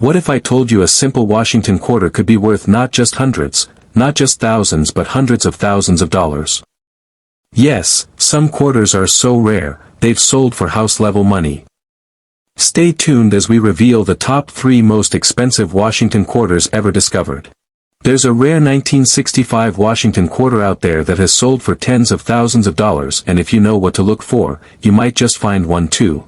What if I told you a simple Washington quarter could be worth not just hundreds, not just thousands but hundreds of thousands of dollars? Yes, some quarters are so rare, they've sold for house-level money. Stay tuned as we reveal the top 3 most expensive Washington quarters ever discovered. There's a rare 1965 Washington quarter out there that has sold for tens of thousands of dollars, and if you know what to look for, you might just find one too.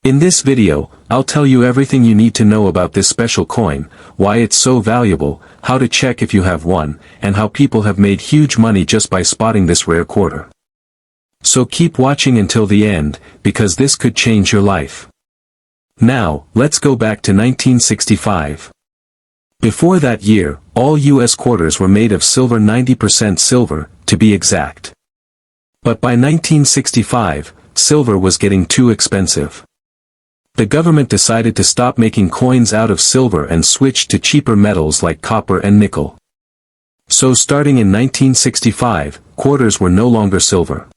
In this video, I'll tell you everything you need to know about this special coin, why it's so valuable, how to check if you have one, and how people have made huge money just by spotting this rare quarter. So keep watching until the end, because this could change your life. Now, let's go back to 1965. Before that year, all U.S. quarters were made of silver, 90% silver, to be exact. But by 1965, silver was getting too expensive. The government decided to stop making coins out of silver and switched to cheaper metals like copper and nickel. So starting in 1965, quarters were no longer silver.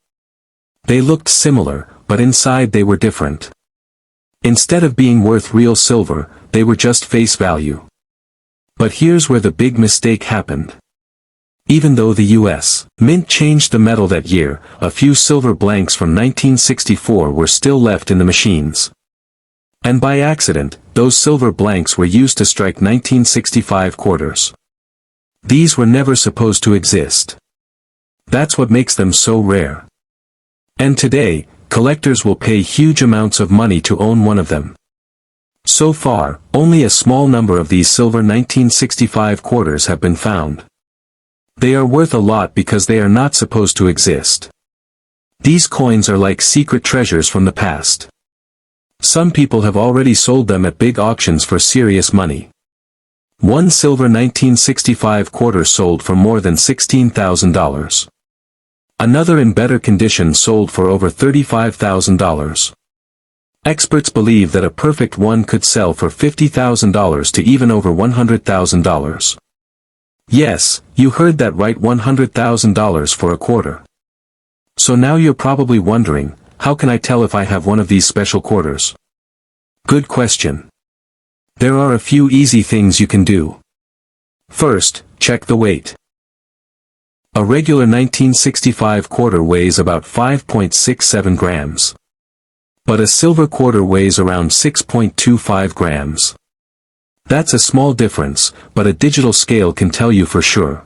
They looked similar, but inside they were different. Instead of being worth real silver, they were just face value. But here's where the big mistake happened. Even though the U.S. Mint changed the metal that year, a few silver blanks from 1964 were still left in the machines. And by accident, those silver blanks were used to strike 1965 quarters. These were never supposed to exist. That's what makes them so rare. And today, collectors will pay huge amounts of money to own one of them. So far, only a small number of these silver 1965 quarters have been found. They are worth a lot because they are not supposed to exist. These coins are like secret treasures from the past. Some people have already sold them at big auctions for serious money. One silver 1965 quarter sold for more than $16,000. Another in better condition sold for over $35,000. Experts believe that a perfect one could sell for $50,000 to even over $100,000. Yes, you heard that right, $100,000 for a quarter. So now you're probably wondering, how can I tell if I have one of these special quarters? Good question. There are a few easy things you can do. First, check the weight. A regular 1965 quarter weighs about 5.67 grams. But a silver quarter weighs around 6.25 grams. That's a small difference, but a digital scale can tell you for sure.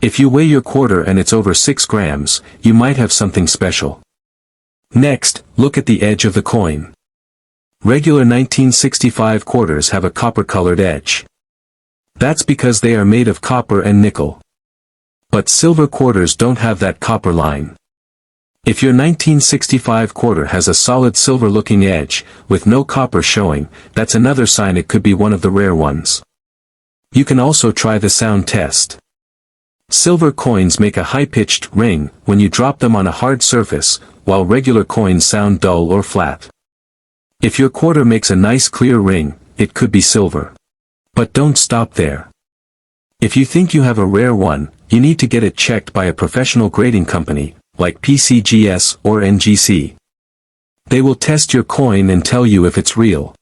If you weigh your quarter and it's over 6 grams, you might have something special. Next, look at the edge of the coin. Regular 1965 quarters have a copper-colored edge. That's because they are made of copper and nickel. But silver quarters don't have that copper line. If your 1965 quarter has a solid silver-looking edge, with no copper showing, that's another sign it could be one of the rare ones. You can also try the sound test. Silver coins make a high-pitched ring when you drop them on a hard surface, while regular coins sound dull or flat. If your quarter makes a nice clear ring, it could be silver. But don't stop there. If you think you have a rare one, you need to get it checked by a professional grading company, like PCGS or NGC. They will test your coin and tell you if it's real.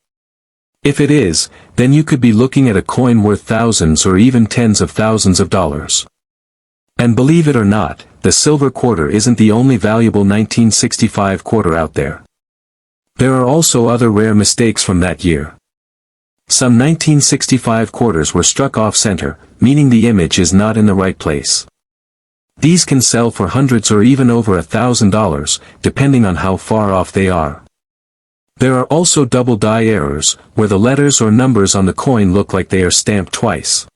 If it is, then you could be looking at a coin worth thousands or even tens of thousands of dollars. And believe it or not, the silver quarter isn't the only valuable 1965 quarter out there. There are also other rare mistakes from that year. Some 1965 quarters were struck off-center, meaning the image is not in the right place. These can sell for hundreds or even over $1,000, depending on how far off they are. There are also double die errors, where the letters or numbers on the coin look like they are stamped twice.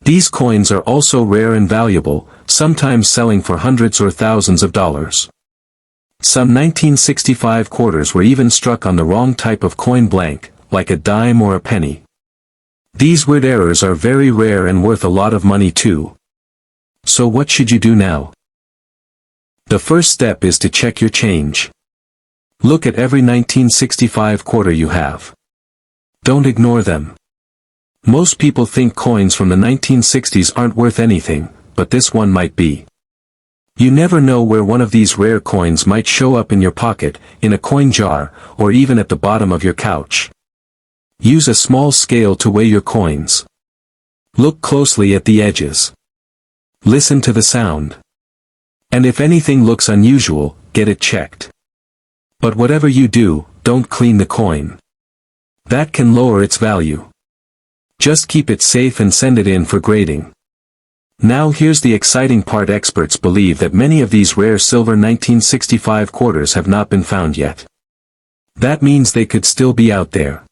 These coins are also rare and valuable, sometimes selling for hundreds or thousands of dollars. Some 1965 quarters were even struck on the wrong type of coin blank, like a dime or a penny. These weird errors are very rare and worth a lot of money too. So what should you do now? The first step is to check your change. Look at every 1965 quarter you have. Don't ignore them. Most people think coins from the 1960s aren't worth anything, but this one might be. You never know where one of these rare coins might show up in your pocket, in a coin jar, or even at the bottom of your couch. Use a small scale to weigh your coins. Look closely at the edges. Listen to the sound. And if anything looks unusual, get it checked. But whatever you do, don't clean the coin. That can lower its value. Just keep it safe and send it in for grading. Now here's the exciting part. Experts believe that many of these rare silver 1965 quarters have not been found yet. That means they could still be out there.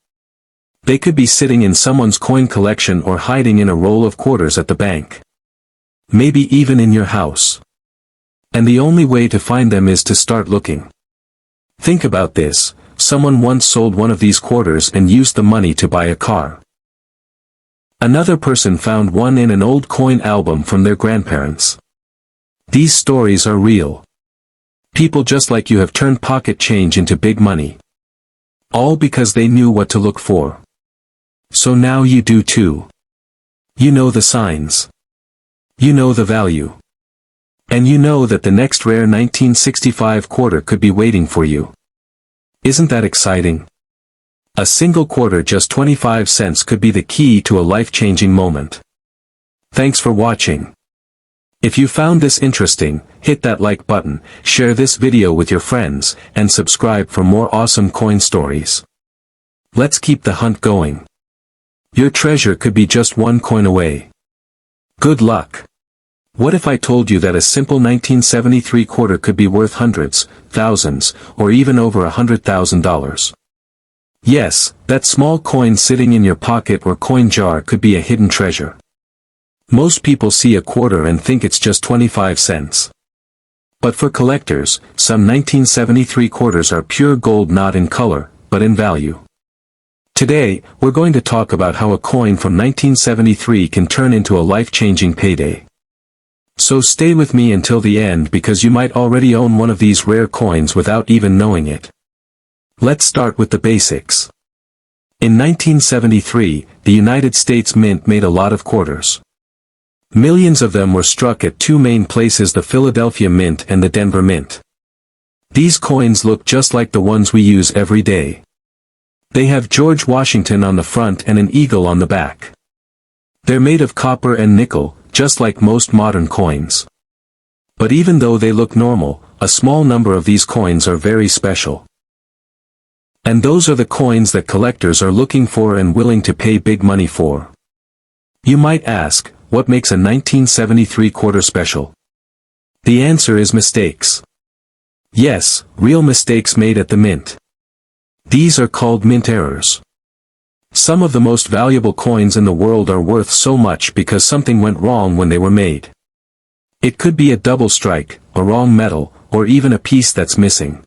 They could be sitting in someone's coin collection or hiding in a roll of quarters at the bank. Maybe even in your house. And the only way to find them is to start looking. Think about this, someone once sold one of these quarters and used the money to buy a car. Another person found one in an old coin album from their grandparents. These stories are real. People just like you have turned pocket change into big money. All because they knew what to look for. So now you do too. You know the signs. You know the value. And you know that the next rare 1965 quarter could be waiting for you. Isn't that exciting? A single quarter, just 25 cents, could be the key to a life-changing moment. Thanks for watching. If you found this interesting, hit that like button, share this video with your friends, and subscribe for more awesome coin stories. Let's keep the hunt going. Your treasure could be just one coin away. Good luck. What if I told you that a simple 1973 quarter could be worth hundreds, thousands, or even over $100,000? Yes, that small coin sitting in your pocket or coin jar could be a hidden treasure. Most people see a quarter and think it's just 25 cents. But for collectors, some 1973 quarters are pure gold, not in color, but in value. Today, we're going to talk about how a coin from 1973 can turn into a life-changing payday. So stay with me until the end, because you might already own one of these rare coins without even knowing it. Let's start with the basics. In 1973, the United States Mint made a lot of quarters. Millions of them were struck at two main places, the Philadelphia Mint and the Denver Mint. These coins look just like the ones we use every day. They have George Washington on the front and an eagle on the back. They're made of copper and nickel, just like most modern coins. But even though they look normal, a small number of these coins are very special. And those are the coins that collectors are looking for and willing to pay big money for. You might ask, what makes a 1973 quarter special? The answer is mistakes. Yes, real mistakes made at the mint. These are called mint errors. Some of the most valuable coins in the world are worth so much because something went wrong when they were made. It could be a double strike, a wrong metal, or even a piece that's missing.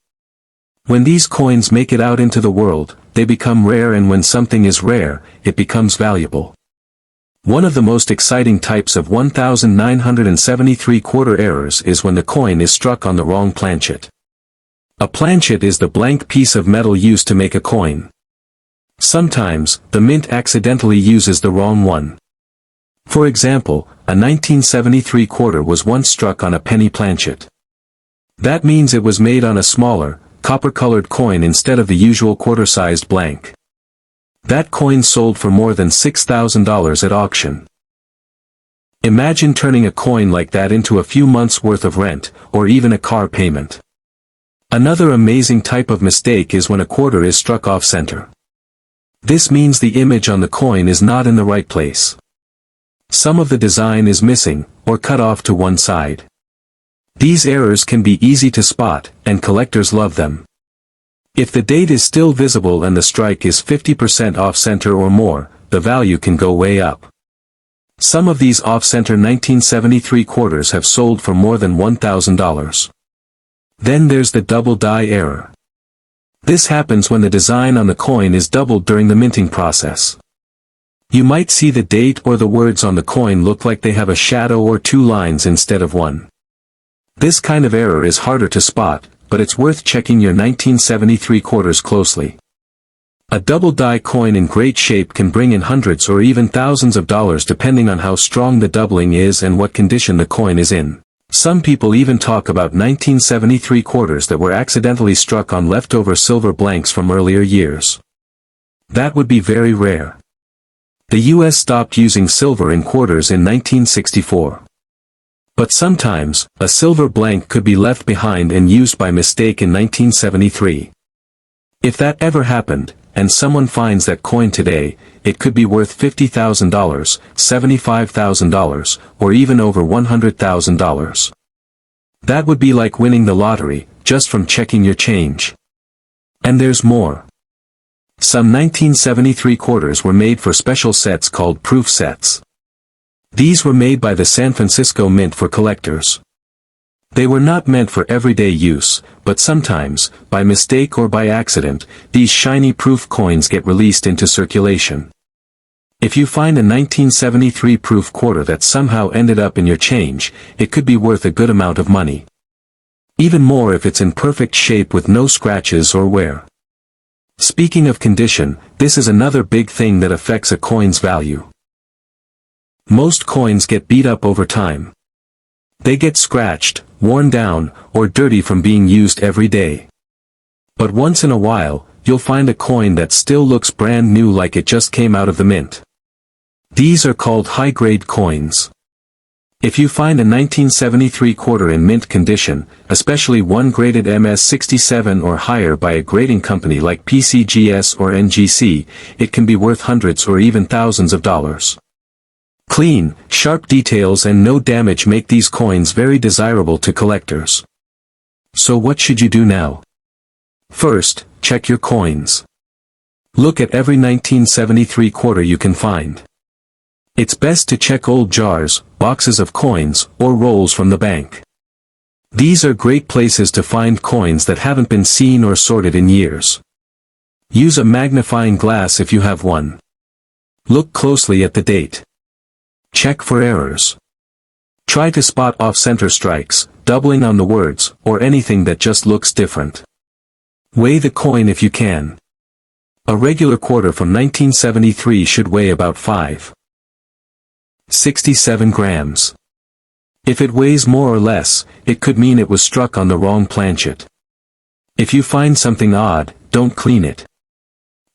When these coins make it out into the world, they become rare, and when something is rare, it becomes valuable. One of the most exciting types of 1973 quarter errors is when the coin is struck on the wrong planchet. A planchet is the blank piece of metal used to make a coin. Sometimes, the mint accidentally uses the wrong one. For example, a 1973 quarter was once struck on a penny planchet. That means it was made on a smaller, copper-colored coin instead of the usual quarter-sized blank. That coin sold for more than $6,000 at auction. Imagine turning a coin like that into a few months' worth of rent, or even a car payment. Another amazing type of mistake is when a quarter is struck off-center. This means the image on the coin is not in the right place. Some of the design is missing, or cut off to one side. These errors can be easy to spot, and collectors love them. If the date is still visible and the strike is 50% off-center or more, the value can go way up. Some of these off-center 1973 quarters have sold for more than $1,000. Then there's the double die error. This happens when the design on the coin is doubled during the minting process. You might see the date or the words on the coin look like they have a shadow or two lines instead of one. This kind of error is harder to spot, but it's worth checking your 1973 quarters closely. A double die coin in great shape can bring in hundreds or even thousands of dollars depending on how strong the doubling is and what condition the coin is in. Some people even talk about 1973 quarters that were accidentally struck on leftover silver blanks from earlier years. That would be very rare. The US stopped using silver in quarters in 1964. But sometimes, a silver blank could be left behind and used by mistake in 1973. If that ever happened, and someone finds that coin today, it could be worth $50,000, $75,000, or even over $100,000. That would be like winning the lottery, just from checking your change. And there's more. Some 1973 quarters were made for special sets called proof sets. These were made by the San Francisco Mint for collectors. They were not meant for everyday use, but sometimes, by mistake or by accident, these shiny proof coins get released into circulation. If you find a 1973 proof quarter that somehow ended up in your change, it could be worth a good amount of money. Even more if it's in perfect shape with no scratches or wear. Speaking of condition, this is another big thing that affects a coin's value. Most coins get beat up over time. They get scratched, worn down, or dirty from being used every day. But once in a while, you'll find a coin that still looks brand new like it just came out of the mint. These are called high-grade coins. If you find a 1973 quarter in mint condition, especially one graded MS67 or higher by a grading company like PCGS or NGC, it can be worth hundreds or even thousands of dollars. Clean, sharp details and no damage make these coins very desirable to collectors. So what should you do now? First, check your coins. Look at every 1973 quarter you can find. It's best to check old jars, boxes of coins, or rolls from the bank. These are great places to find coins that haven't been seen or sorted in years. Use a magnifying glass if you have one. Look closely at the date. Check for errors. Try to spot off-center strikes, doubling on the words, or anything that just looks different. Weigh the coin if you can. A regular quarter from 1973 should weigh about 5.67 grams. If it weighs more or less, it could mean it was struck on the wrong planchet. If you find something odd, don't clean it.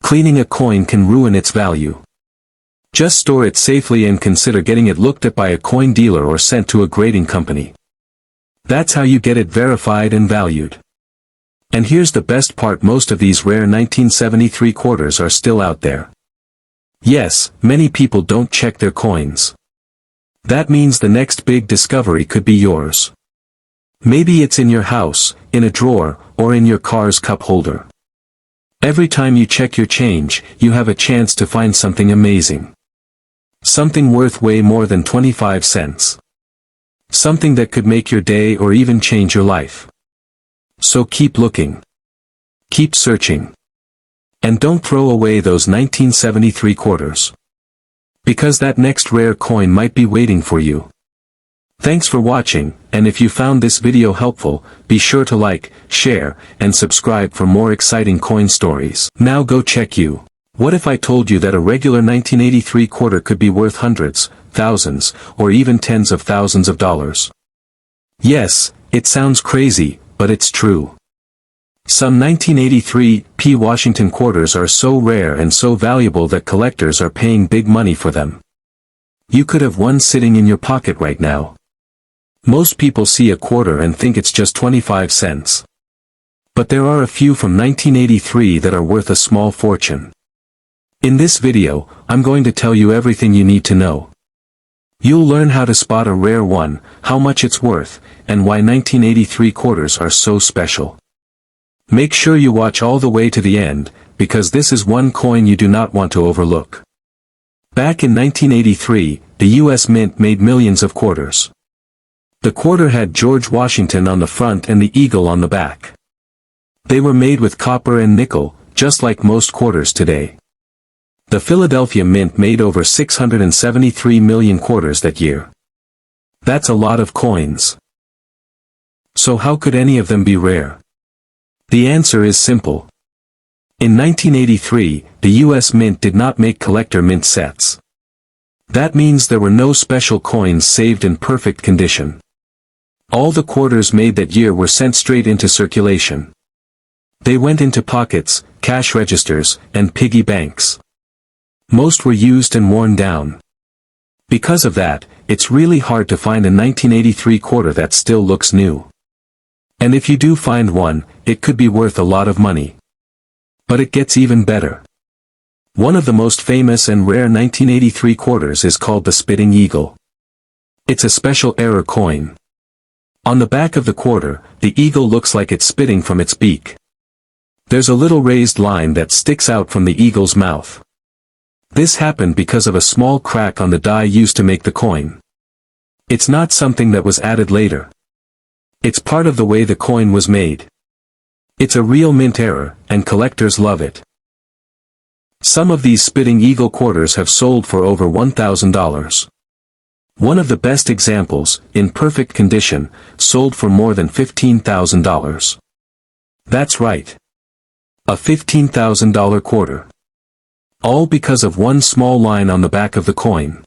Cleaning a coin can ruin its value. Just store it safely and consider getting it looked at by a coin dealer or sent to a grading company. That's how you get it verified and valued. And here's the best part: most of these rare 1973 quarters are still out there. Yes, many people don't check their coins. That means the next big discovery could be yours. Maybe it's in your house, in a drawer, or in your car's cup holder. Every time you check your change, you have a chance to find something amazing. Something worth way more than 25 cents. Something that could make your day or even change your life. So keep looking. Keep searching. And don't throw away those 1973 quarters. Because that next rare coin might be waiting for you. Thanks for watching, and if you found this video helpful, be sure to like, share, and subscribe for more exciting coin stories. Now go check you. What if I told you that a regular 1983 quarter could be worth hundreds, thousands, or even tens of thousands of dollars? Yes, it sounds crazy, but it's true. Some 1983 P. Washington quarters are so rare and so valuable that collectors are paying big money for them. You could have one sitting in your pocket right now. Most people see a quarter and think it's just 25 cents. But there are a few from 1983 that are worth a small fortune. In this video, I'm going to tell you everything you need to know. You'll learn how to spot a rare one, how much it's worth, and why 1983 quarters are so special. Make sure you watch all the way to the end, because this is one coin you do not want to overlook. Back in 1983, the US Mint made millions of quarters. The quarter had George Washington on the front and the eagle on the back. They were made with copper and nickel, just like most quarters today. The Philadelphia Mint made over 673 million quarters that year. That's a lot of coins. So how could any of them be rare? The answer is simple. In 1983, the US Mint did not make collector mint sets. That means there were no special coins saved in perfect condition. All the quarters made that year were sent straight into circulation. They went into pockets, cash registers, and piggy banks. Most were used and worn down. Because of that, it's really hard to find a 1983 quarter that still looks new. And if you do find one, it could be worth a lot of money. But it gets even better. One of the most famous and rare 1983 quarters is called the Spitting Eagle. It's a special error coin. On the back of the quarter, the eagle looks like it's spitting from its beak. There's a little raised line that sticks out from the eagle's mouth. This happened because of a small crack on the die used to make the coin. It's not something that was added later. It's part of the way the coin was made. It's a real mint error, and collectors love it. Some of these Spitting Eagle quarters have sold for over $1,000. One of the best examples, in perfect condition, sold for more than $15,000. That's right. A $15,000 quarter. All because of one small line on the back of the coin.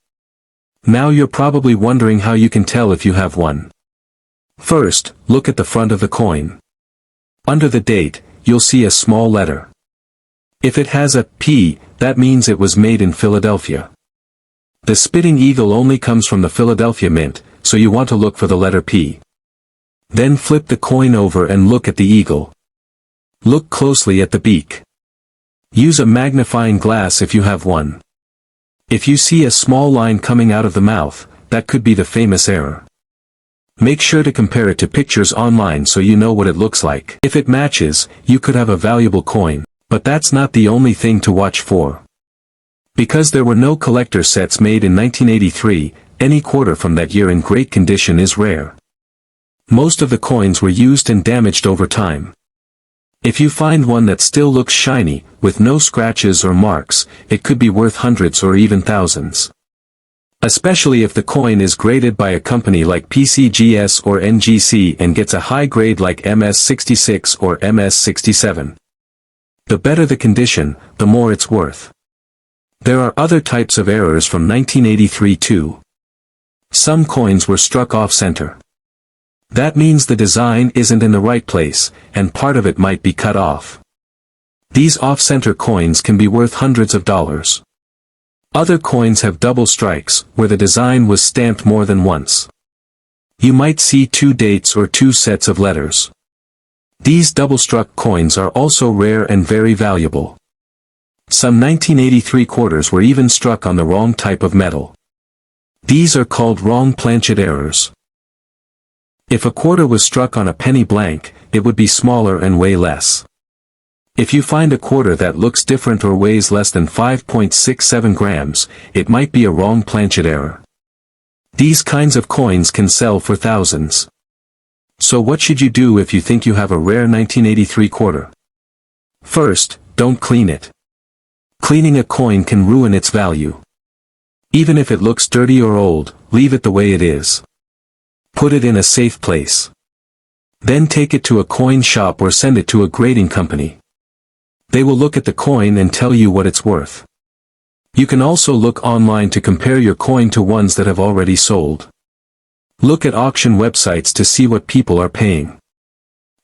Now you're probably wondering how you can tell if you have one. First, look at the front of the coin. Under the date, you'll see a small letter. If it has a P, that means it was made in Philadelphia. The Spitting Eagle only comes from the Philadelphia Mint, so you want to look for the letter P. Then flip the coin over and look at the eagle. Look closely at the beak. Use a magnifying glass if you have one. If you see a small line coming out of the mouth, that could be the famous error. Make sure to compare it to pictures online so you know what it looks like. If it matches, you could have a valuable coin, but that's not the only thing to watch for. Because there were no collector sets made in 1983, any quarter from that year in great condition is rare. Most of the coins were used and damaged over time. If you find one that still looks shiny, with no scratches or marks, it could be worth hundreds or even thousands. Especially if the coin is graded by a company like PCGS or NGC and gets a high grade like MS66 or MS67. The better the condition, the more it's worth. There are other types of errors from 1983 too. Some coins were struck off-center. That means the design isn't in the right place, and part of it might be cut off. These off-center coins can be worth hundreds of dollars. Other coins have double strikes, where the design was stamped more than once. You might see two dates or two sets of letters. These double-struck coins are also rare and very valuable. Some 1983 quarters were even struck on the wrong type of metal. These are called wrong planchet errors. If a quarter was struck on a penny blank, it would be smaller and weigh less. If you find a quarter that looks different or weighs less than 5.67 grams, it might be a wrong planchet error. These kinds of coins can sell for thousands. So what should you do if you think you have a rare 1983 quarter? First, don't clean it. Cleaning a coin can ruin its value. Even if it looks dirty or old, leave it the way it is. Put it in a safe place. Then take it to a coin shop or send it to a grading company. They will look at the coin and tell you what it's worth. You can also look online to compare your coin to ones that have already sold. Look at auction websites to see what people are paying.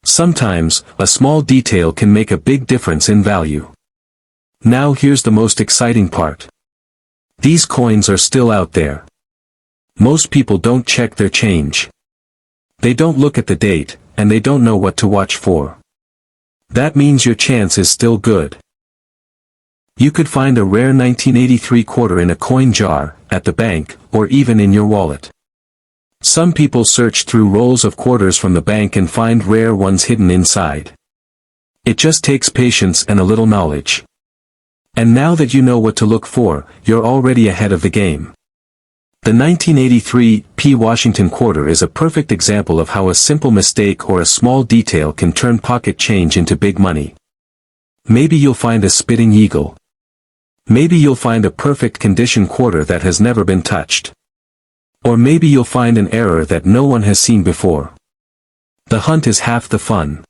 Sometimes, a small detail can make a big difference in value. Now here's the most exciting part. These coins are still out there. Most people don't check their change. They don't look at the date, and they don't know what to watch for. That means your chance is still good. You could find a rare 1983 quarter in a coin jar, at the bank, or even in your wallet. Some people search through rolls of quarters from the bank and find rare ones hidden inside. It just takes patience and a little knowledge. And now that you know what to look for, you're already ahead of the game. The 1983 P. Washington quarter is a perfect example of how a simple mistake or a small detail can turn pocket change into big money. Maybe you'll find a Spitting Eagle. Maybe you'll find a perfect condition quarter that has never been touched. Or maybe you'll find an error that no one has seen before. The hunt is half the fun.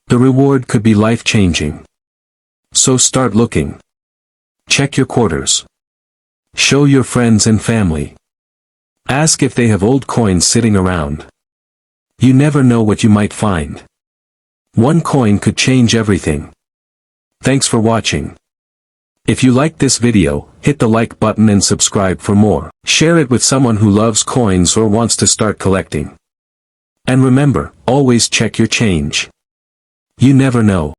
The reward could be life-changing. So start looking. Check your quarters. Show your friends and family. Ask if they have old coins sitting around. You never know what you might find. One coin could change everything. Thanks for watching. If you liked this video, hit the like button and subscribe for more. Share it with someone who loves coins or wants to start collecting. And remember, always check your change. You never know.